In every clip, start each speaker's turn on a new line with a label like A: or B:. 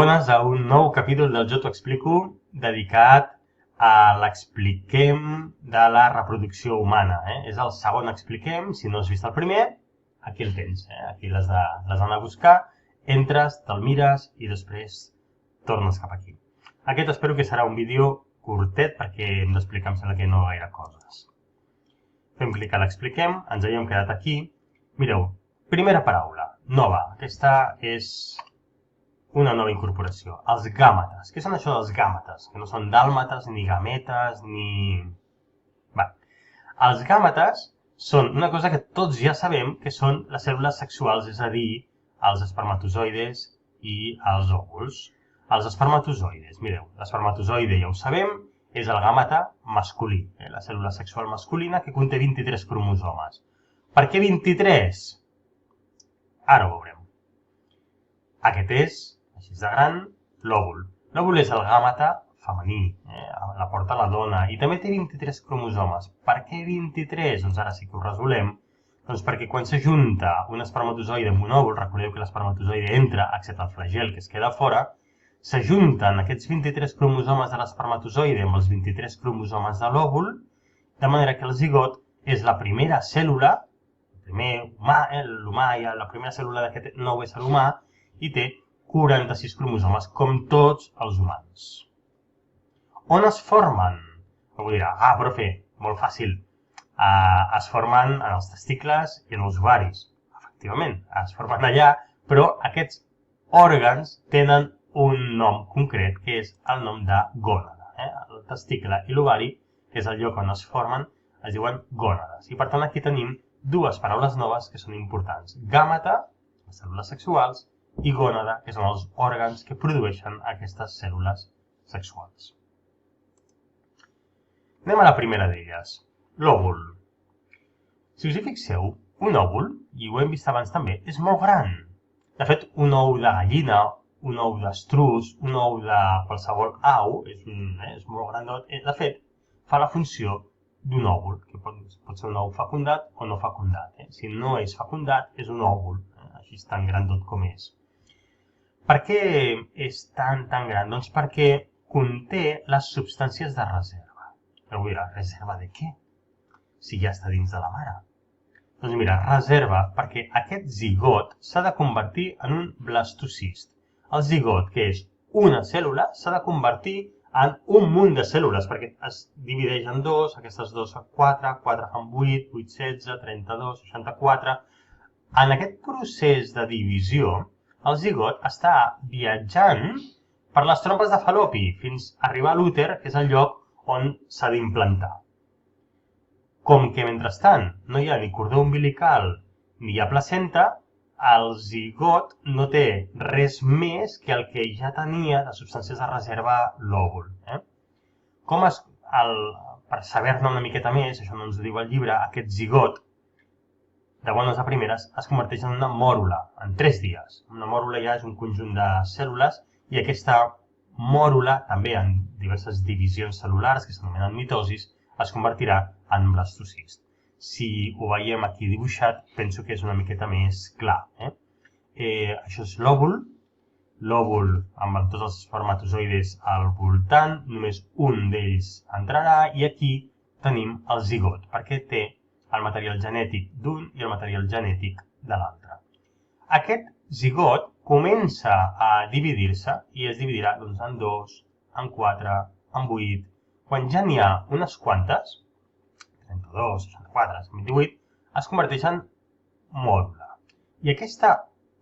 A: bones a un nou capítol del Jo t'ho explico dedicat a l'expliquem de la reproducció humana. És el segon expliquem, si no has vist el primer, aquí el tens. Aquí l'has d'anar a buscar, entres, te'l mires i després tornes cap aquí. Aquest espero que serà un vídeo curtet perquè hem d'explicar, em sembla que no gaire coses. Fem clic a l'expliquem, ens havíem quedat aquí. Mireu, primera paraula, nova. Aquesta és una nova incorporació. Els gàmetes. Què són això dels gàmetes? Que no són dàlmates, ni gametes, ni... Bé, els gàmetes són una cosa que tots ja sabem que són les cèl·lules sexuals, és a dir, els espermatozoides i els òvuls. Els espermatozoides, mireu, l'espermatozoide ja ho sabem, és el gàmeta masculí, la cèl·lula sexual masculina que conté 23 cromosomes. Per què 23? Ara ho veurem. Aquest és, així de gran, l'òvul. L'òvul és el gàmeta femení, la porta la dona, i també té 23 cromosomes. Per què 23? Doncs ara sí que ho resolem. Doncs perquè quan s'ajunta un espermatozoide amb un òvul, recordeu que l'espermatozoide entra, excepte el flagel que es queda fora, s'ajunten aquests 23 cromosomes de l'espermatozoide amb els 23 cromosomes de l'òvul, de manera que el zigot és la primera cèl·lula, l'humà, la primera cèl·lula d'aquest nou ésser humà, i té 46 cromosomes, com tots els humans. On es formen? Algú dirà, profe, molt fàcil. Es formen en els testicles i en els ovaris. Efectivament, es formen allà, però aquests òrgans tenen un nom concret, que és el nom de gònada. El testicle i l'ovari, que és el lloc on es formen, es diuen gònades. I per tant aquí tenim dues paraules noves que són importants. Gàmeta, les cèl·lules sexuals, i gònada, que són els òrgans que produeixen aquestes cèl·lules sexuals. Anem a la primera d'elles, l'òvul. Si us hi fixeu, un òvul, i ho hem vist abans també, és molt gran. De fet, un ou de gallina, un ou d'estruç, un ou de qualsevol au, és molt grandot. De fet, fa la funció d'un òvul, que pot ser un ou fecundat o no fecundat. Si no és fecundat, és un òvul, així tan grandot com és. Per què és tan gran? Doncs perquè conté les substàncies de reserva. Algú dirà, reserva de què? Si ja està dins de la mare. Doncs mira, reserva perquè aquest zigot s'ha de convertir en un blastocist. El zigot, que és una cèl·lula, s'ha de convertir en un munt de cèl·lules, perquè es divideix en dos, aquestes dues fan 4, 4 fan 8, 8, 16, 32, 64. En aquest procés de divisió, el zigot està viatjant per les trompes de Fal·lopi fins a arribar a l'úter, que és el lloc on s'ha d'implantar. Com que, mentrestant, no hi ha ni cordó umbilical ni hi ha placenta, el zigot no té res més que el que ja tenia de substàncies de reserva l'òvul. Per saber-ne una miqueta més, això no ens ho diu el llibre, aquest zigot, de bones a primeres, es converteix en una mòrula, en 3 dies. Una mòrula ja és un conjunt de cèl·lules i aquesta mòrula, també en diverses divisions cel·lulars, que s'anomenen mitosis, es convertirà en blastocist. Si ho veiem aquí dibuixat, penso que és una miqueta més clar. Això és l'òvul. L'òvul amb tots els espermatozoides al voltant, només un d'ells entrarà i aquí tenim el zigot, perquè té el material genètic d'un i el material genètic de l'altre. Aquest zigot comença a dividir-se i es dividirà en 2, en 4, en 8. Quan ja n'hi ha unes quantes, 32, 64, 28, es converteix en mòrula. I aquesta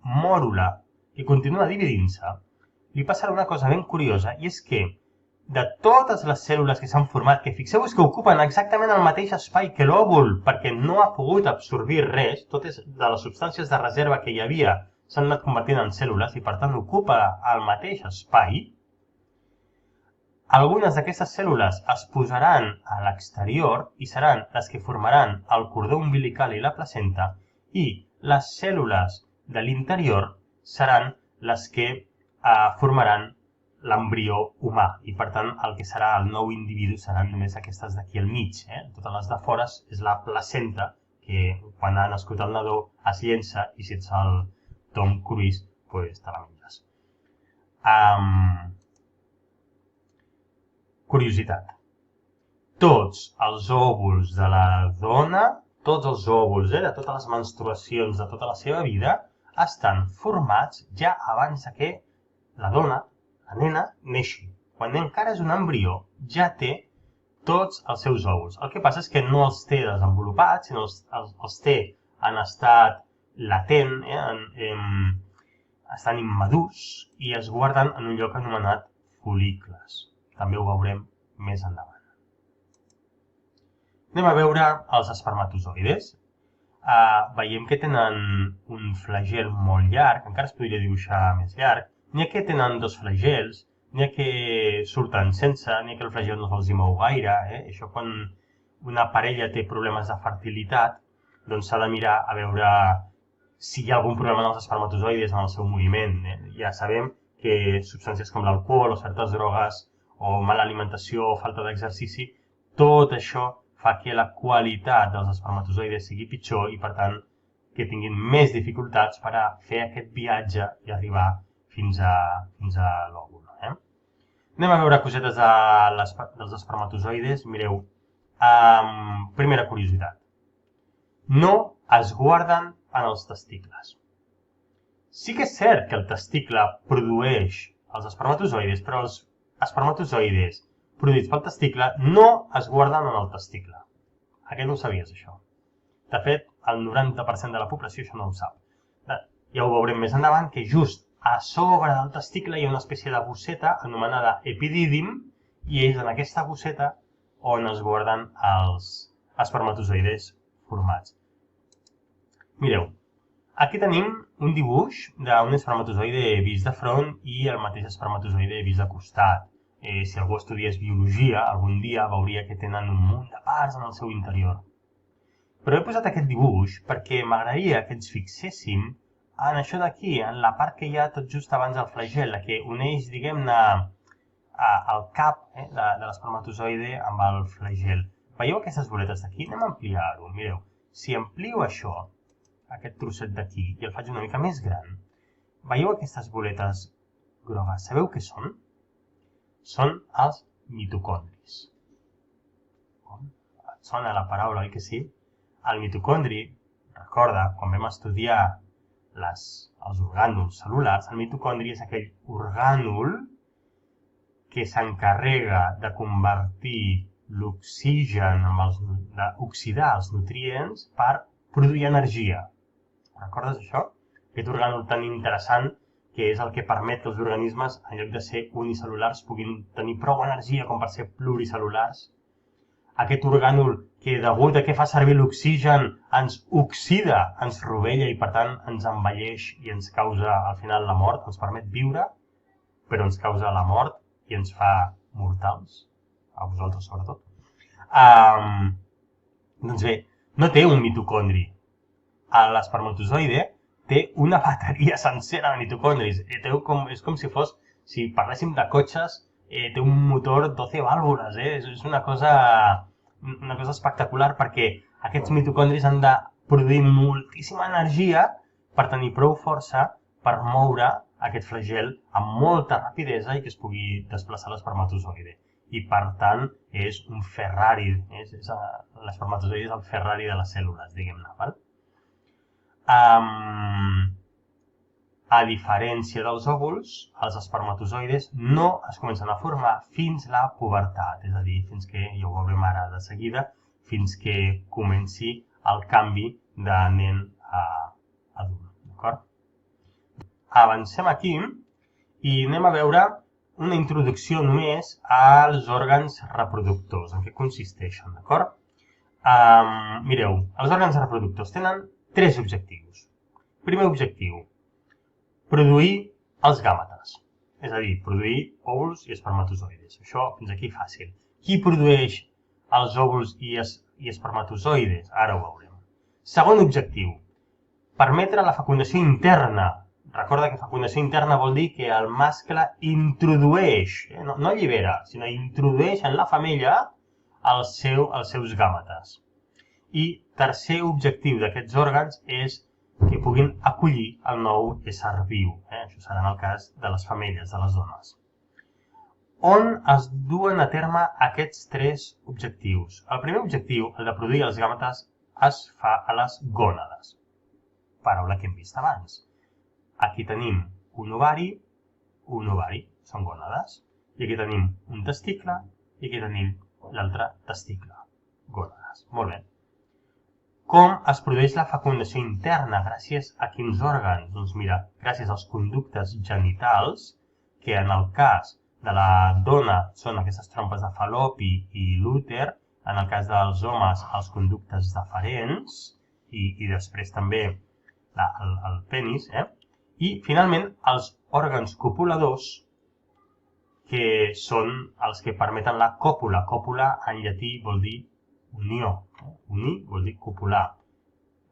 A: mòrula, que continua dividint-se, li passarà una cosa ben curiosa, i és que de totes les cèl·lules que s'han format, que fixeu-vos que ocupen exactament el mateix espai que l'òvul, perquè no ha pogut absorbir res, totes de les substàncies de reserva que hi havia s'han anat convertint en cèl·lules i per tant ocupa el mateix espai, algunes d'aquestes cèl·lules es posaran a l'exterior i seran les que formaran el cordó umbilical i la placenta i les cèl·lules de l'interior seran les que formaran l'embrió humà i per tant el que serà el nou individu seran només aquestes d'aquí al mig. Totes les de fora és la placenta que quan ha nascut el nadó es llença i si ets el Tom Cruise te la menges. Curiositat. Tots els òvuls de la dona, tots els òvuls de totes les menstruacions de tota la seva vida, estan formats ja abans que la dona, la nena, neixi. Quan encara és un embrió, ja té tots els seus òvuls. El que passa és que no els té desenvolupats, sinó els té en estat latent, estan immadurs i es guarden en un lloc anomenat fol·licles. També ho veurem més endavant. Anem a veure els espermatozoides. Veiem que tenen un flagel molt llarg, encara es podria dibuixar més llarg. N'hi ha que tenen dos flagels, n'hi ha que surten sense, n'hi ha que el flagel no se'ls mou gaire. Això quan una parella té problemes de fertilitat, doncs s'ha de mirar a veure si hi ha algun problema en els espermatozoides en el seu moviment. Ja sabem que substàncies com l'alcohol o certes drogues o mala alimentació o falta d'exercici, tot això fa que la qualitat dels espermatozoides sigui pitjor i, per tant, que tinguin més dificultats per a fer aquest viatge i arribar fins a l'òvul. Anem a veure cosetes dels espermatozoides. Mireu, primera curiositat. No es guarden en els testicles. Sí que és cert que el testicle produeix els espermatozoides, però els espermatozoides produïts pel testicle no es guarden en el testicle. Aquest no ho sabies, això. De fet, el 90% de la població això no ho sap. Ja ho veurem més endavant, que just a sobre del testicle hi ha una espècie de bosseta anomenada epidídim i és en aquesta bosseta on es guarden els espermatozoides formats. Mireu, aquí tenim un dibuix d'un espermatozoide vist de front i el mateix espermatozoide vist de costat. Si algú estudiés biologia, algun dia veuria que tenen un munt de parts en el seu interior. Però he posat aquest dibuix perquè m'agradaria que ens fixéssim en això d'aquí, en la part que hi ha tot just abans del flagel, la que uneix, diguem-ne, el cap de l'espermatozoide amb el flagel. Veieu aquestes boletes d'aquí? Anem a ampliar-ho. Mireu, si amplio això, aquest trosset d'aquí, i el faig una mica més gran, veieu aquestes boletes grogues? Sabeu què són? Són els mitocondris. Et sona la paraula, oi que sí? El mitocondri, recorda, quan vam estudiar els orgànuls cel·lulars, el mitocondri és aquell orgànul que s'encarrega de convertir l'oxigen, d'oxidar els nutrients per produir energia. Recordes això? Aquest orgànul tan interessant que és el que permet que els organismes, en lloc de ser unicel·lulars, puguin tenir prou energia com per ser pluricel·lulars. Aquest orgànul que, degut a que fa servir l'oxigen, ens oxida, ens rovella i, per tant, ens envelleix i ens causa, al final, la mort. Ens permet viure, però ens causa la mort i ens fa mortals. A vosaltres, sobretot. Doncs bé, no té un mitocondri. L'espermatozoide té una bateria sencera de mitocondris. És com si fos, si parléssim de cotxes, té un motor 12 vàlvules. És una cosa espectacular perquè aquests mitocondris han de produir moltíssima energia per tenir prou força per moure aquest flagel amb molta rapidesa i que es pugui desplaçar l'espermatozoide. I, per tant, és un Ferrari. L'espermatozoide és el Ferrari de les cèl·lules, diguem-ne. A diferència dels òvuls, els espermatozoides no es comencen a formar fins la pubertat, és a dir, fins que, ja ho veurem ara de seguida, fins que comenci el canvi de nen a adult, d'acord? Avancem aquí i anem a veure una introducció només als òrgans reproductors, en què consisteixen, d'acord? Mireu, els òrgans reproductors tenen 3 objectius. Primer objectiu, produir els gàmetes, és a dir, produir òvuls i espermatozoides. Això fins aquí fàcil. Qui produeix els òvuls i espermatozoides? Ara ho veurem. Segon objectiu, permetre la fecundació interna. Recorda que fecundació interna vol dir que el mascle introdueix, no allibera, sinó introdueix en la femella els seus gàmetes. I tercer objectiu d'aquests òrgans és que puguin acollir el nou ésser viu. Això serà en el cas de les femelles, de les dones. On es duen a terme aquests tres objectius? El primer objectiu, el de produir els gàmetes, es fa a les gònades. Paraula que hem vist abans. Aquí tenim un ovari, són gònades. I aquí tenim un testicle i aquí tenim l'altre testicle, gònades. Molt bé. Com es produeix la fecundació interna? Gràcies a quins òrgans? Doncs mira, gràcies als conductes genitals, que en el cas de la dona són aquestes trompes de Fal·lopi i l'úter, en el cas dels homes els conductes deferents i després també el penis, i finalment els òrgans copuladors, que són els que permeten la còpula. Còpula en llatí vol dir unió. Unir vol dir copular.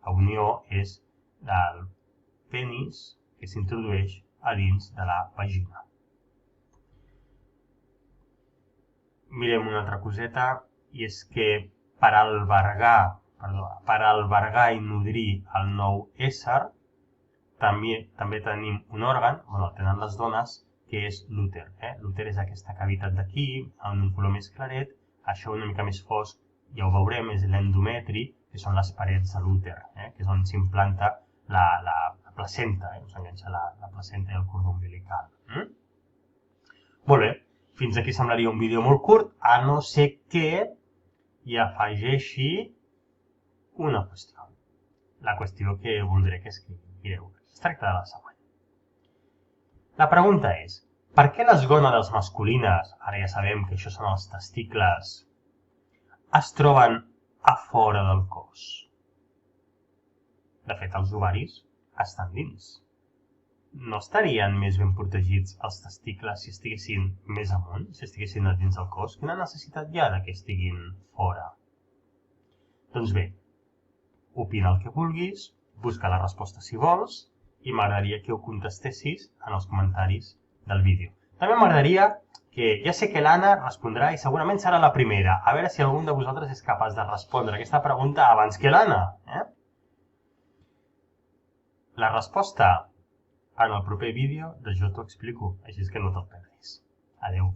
A: La unió és del penis que s'introdueix a dins de la vagina. Mirem una altra coseta, i és que per albergar i nodrir el nou ésser, també tenim un òrgan, el tenen les dones, que és l'úter. L'úter és aquesta cavitat d'aquí, amb un color més claret. Això una mica més fosc, ja ho veurem, és l'endometri, que són les parets de l'úter, que és on s'implanta la placenta, on s'enganxa la placenta i el cordó umbilical. Molt bé, fins aquí semblaria un vídeo molt curt, a no ser que hi afegeixi una qüestió. La qüestió que voldré que escrigui. Mireu, es tracta de la següent. La pregunta és, per què les gònades masculines, ara ja sabem que això són els testicles, es troben a fora del cos? De fet, els ovaris estan dins. No estarien més ben protegits els testicles si estiguessin més amunt, si estiguessin a dins del cos? Quina necessitat hi ha que estiguin fora? Doncs bé, opina el que vulguis, busca la resposta si vols, i m'agradaria que ho contestessis en els comentaris del vídeo. També m'agradaria que, ja sé que l'Anna respondrà i segurament serà la primera, a veure si algun de vosaltres és capaç de respondre aquesta pregunta abans que l'Anna. La resposta en el proper vídeo de Jo t'ho explico, així que no te'l perdis. Adeu.